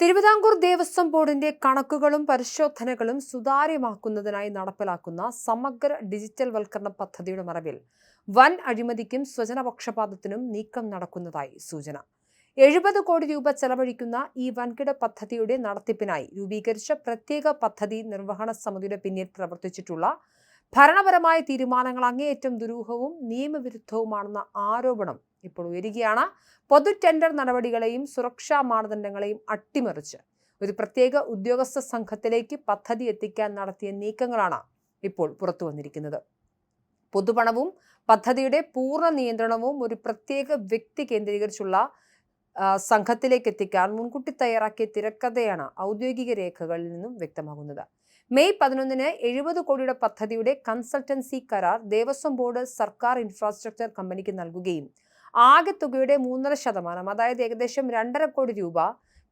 തിരുവിതാംകൂർ ദേവസ്വം ബോർഡിന്റെ കണക്കുകളും പരിശോധനകളും സുതാര്യമാക്കുന്നതിനായി നടപ്പിലാക്കുന്ന സമഗ്ര ഡിജിറ്റൽ വൽക്കരണ പദ്ധതിയുടെ മറവിൽ വൻ അഴിമതിക്കും സ്വജനപക്ഷപാതത്തിനും നീക്കം നടക്കുന്നതായി സൂചന. 70 കോടി രൂപ ചെലവഴിക്കുന്ന ഈ വൻകിട പദ്ധതിയുടെ നടത്തിപ്പിനായി രൂപീകരിച്ച പ്രത്യേക പദ്ധതി നിർവഹണ സമിതിയുടെ പിന്നിൽ പ്രവർത്തിച്ചിട്ടുള്ള ഭരണപരമായ തീരുമാനങ്ങൾ അങ്ങേയറ്റം ദുരൂഹവും നിയമവിരുദ്ധവുമാണെന്ന ആരോപണം ഇപ്പോൾ ഉയരുകയാണ്. പൊതു ടെൻഡർ നടപടികളെയും സുരക്ഷാ മാനദണ്ഡങ്ങളെയും അട്ടിമറിച്ച് ഒരു പ്രത്യേക ഉദ്യോഗസ്ഥ സംഘത്തിലേക്ക് പദ്ധതി എത്തിക്കാൻ നടത്തിയ നീക്കങ്ങളാണ് ഇപ്പോൾ പുറത്തു വന്നിരിക്കുന്നത്. പൊതുപണവും പദ്ധതിയുടെ പൂർണ്ണ നിയന്ത്രണവും ഒരു പ്രത്യേക വ്യക്തി കേന്ദ്രീകരിച്ചുള്ള സംഘത്തിലേക്ക് എത്തിക്കാൻ മുൻകൂട്ടി തയ്യാറാക്കിയ തിരക്കഥയാണ് ഔദ്യോഗിക രേഖകളിൽ നിന്നും വ്യക്തമാകുന്നത്. മെയ് 11-ന് 70 കോടിയുടെ പദ്ധതിയുടെ കൺസൾട്ടൻസി കരാർ ദേവസ്വം ബോർഡ് സർക്കാർ ഇൻഫ്രാസ്ട്രക്ചർ കമ്പനിക്ക് നൽകുകയും ആകെ തുകയുടെ 3.5%, അതായത് ഏകദേശം 2.5 കോടി രൂപ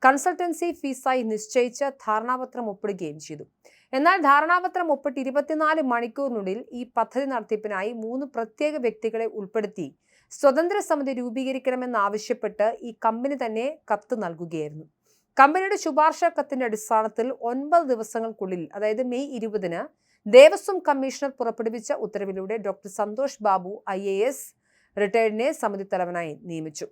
കൺസൾട്ടൻസി ഫീസായി നിശ്ചയിച്ച് ധാരണാപത്രം ഒപ്പിടുകയും ചെയ്തു. എന്നാൽ ധാരണാപത്രം ഒപ്പിട്ട് 24 മണിക്കൂറിനുള്ളിൽ ഈ പദ്ധതി നടത്തിപ്പിനായി 3 പ്രത്യേക വ്യക്തികളെ ഉൾപ്പെടുത്തി സ്വതന്ത്ര സമിതി രൂപീകരിക്കണമെന്നാവശ്യപ്പെട്ട് ഈ കമ്പനി തന്നെ കത്ത് നൽകുകയായിരുന്നു. കമ്പനിയുടെ ശുപാർശ കത്തിന്റെ അടിസ്ഥാനത്തിൽ 9 ദിവസങ്ങൾക്കുള്ളിൽ, അതായത് മെയ് 20-ന് ദേവസ്വം കമ്മീഷണർ പുറപ്പെടുവിച്ച ഉത്തരവിലൂടെ ഡോക്ടർ സന്തോഷ് ബാബു IAS റിട്ടയർഡിനെ സമിതി തലവനായി നിയമിച്ചു.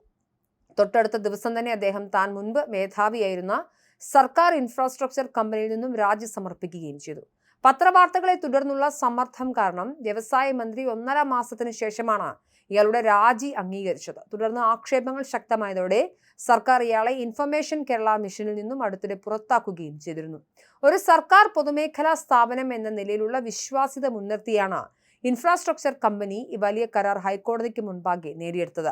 തൊട്ടടുത്ത ദിവസം തന്നെ അദ്ദേഹം താൻ മുൻപ് മേധാവിയായിരുന്ന സർക്കാർ ഇൻഫ്രാസ്ട്രക്ചർ കമ്പനിയിൽ നിന്നും രാജി സമർപ്പിക്കുകയും ചെയ്തു. പത്രവാർത്തകളെ തുടർന്നുള്ള സമ്മർദ്ദം കാരണം വ്യവസായ മന്ത്രി 1.5 മാസത്തിന് ശേഷമാണ് ഇയാളുടെ രാജി അംഗീകരിച്ചത്. തുടർന്ന് ആക്ഷേപങ്ങൾ ശക്തമായതോടെ സർക്കാർ ഇയാളെ ഇൻഫർമേഷൻ കേരള മിഷനിൽ നിന്നും അടുത്തിടെ പുറത്താക്കുകയും ചെയ്തിരുന്നു. ഒരു സർക്കാർ പൊതുമേഖലാ സ്ഥാപനം എന്ന നിലയിലുള്ള വിശ്വാസ്യത മുൻനിർത്തിയാണ് ഇൻഫ്രാസ്ട്രക്ചർ കമ്പനി ഈ വലിയ കരാർ ഹൈക്കോടതിക്ക് മുൻപാകെ നേടിയെടുത്തത്.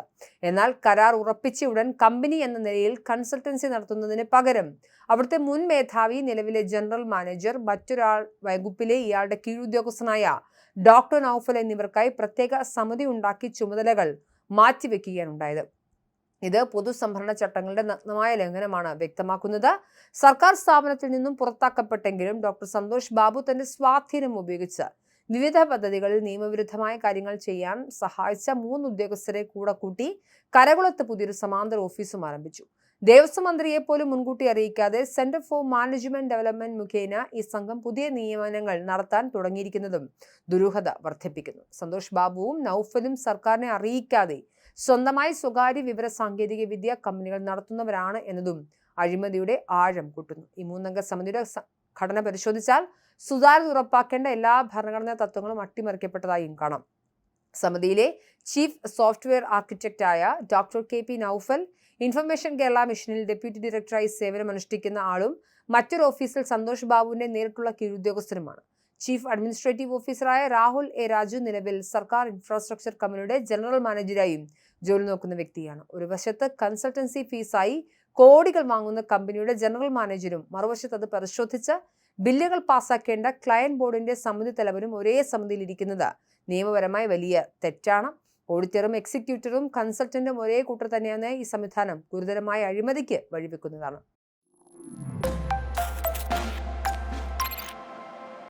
എന്നാൽ കരാർ ഉറപ്പിച്ച ഉടൻ കമ്പനി എന്ന നിലയിൽ കൺസൾട്ടൻസി നടത്തുന്നതിന് പകരം അവിടുത്തെ മുൻ മേധാവി, നിലവിലെ ജനറൽ മാനേജർ, മറ്റൊരാൾ വകുപ്പിലെ ഇയാളുടെ കീഴുദ്യോഗസ്ഥനായ ഡോക്ടർ നൌഫൽ എന്നിവർക്കായി പ്രത്യേക സമിതി ഉണ്ടാക്കി ചുമതലകൾ മാറ്റിവെക്കുകയാണ് ഉണ്ടായത്. ഇത് പൊതുസംഭരണ ചട്ടങ്ങളുടെ നഗ്നമായ ലംഘനമാണ് വ്യക്തമാക്കുന്നത്. സർക്കാർ സ്ഥാപനത്തിൽ നിന്നും പുറത്താക്കപ്പെട്ടെങ്കിലും ഡോക്ടർ സന്തോഷ് ബാബു തന്റെ സ്വാധീനം ഉപയോഗിച്ച് വിവിധ പദ്ധതികളിൽ നിയമവിരുദ്ധമായ കാര്യങ്ങൾ ചെയ്യാൻ സഹായിച്ച 3 ഉദ്യോഗസ്ഥരെ കൂടെ കൂട്ടി കരകുളത്ത് പുതിയൊരു സമാന്തര ഓഫീസും ആരംഭിച്ചു. ദേവസ്വം മന്ത്രിയെ പോലും മുൻകൂട്ടി അറിയിക്കാതെ സെന്റർ ഫോർ മാനേജ്മെന്റ് ഡെവലപ്മെന്റ് മുഖേന ഈ സംഘം പുതിയ നിയമനങ്ങൾ നടത്താൻ തുടങ്ങിയിരിക്കുന്നതും ദുരൂഹത വർദ്ധിപ്പിക്കുന്നു. സന്തോഷ് ബാബുവും നൌഫലും സർക്കാരിനെ അറിയിക്കാതെ സ്വന്തമായി സ്വകാര്യ വിവര സാങ്കേതിക വിദ്യ കമ്പനികൾ നടത്തുന്നവരാണ് എന്നതും അഴിമതിയുടെ ആഴം കൂട്ടുന്നു. ഈ 3 അംഗ സമിതിയുടെ ഘടന പരിശോധിച്ചാൽ സുതാര്യത ഉറപ്പാക്കേണ്ട എല്ലാ ഭരണഘടനാ തത്വങ്ങളും അട്ടിമറിക്കപ്പെട്ടതായും കാണാം. സമിതിയിലെ ചീഫ് സോഫ്റ്റ്വെയർ ആർക്കിടെക്റ്റായ doctor KP Noufal information Kerala മിഷനിൽ ഡെപ്യൂട്ടി ഡയറക്ടറായി സേവനമനുഷ്ഠിക്കുന്ന ആളും മറ്റൊരു ഓഫീസിൽ സന്തോഷ് ബാബുവിന്റെ നേരിട്ടുള്ള കീഴുദ്യോഗസ്ഥരുമാണ്. ചീഫ് അഡ്മിനിസ്ട്രേറ്റീവ് ഓഫീസറായ രാഹുൽ A. രാജു നിലവിൽ സർക്കാർ ഇൻഫ്രാസ്ട്രക്ചർ കമ്പനിയുടെ ജനറൽ മാനേജരായും ജോലി നോക്കുന്ന വ്യക്തിയാണ്. ഒരു വശത്ത് കൺസൾട്ടൻസി ഫീസായി കോടികൾ വാങ്ങുന്ന കമ്പനിയുടെ ജനറൽ മാനേജരും മറുവശത്ത് അത് പരിശോധിച്ച് ബില്ലുകൾ പാസാക്കേണ്ട ക്ലയന്റ് ബോർഡിന്റെ സമിതി തലവനും ഒരേ സമിതിയിൽ ഇരിക്കുന്നത് നിയമപരമായി വലിയ തെറ്റാണ്. ഓഡിറ്ററും എക്സിക്യൂട്ടറും കൺസൾട്ടന്റും ഒരേ കൂട്ടർ തന്നെയാണ് ഈ സംവിധാനം ഗുരുതരമായ അഴിമതിക്ക് വഴിവെക്കുന്നതാണ്.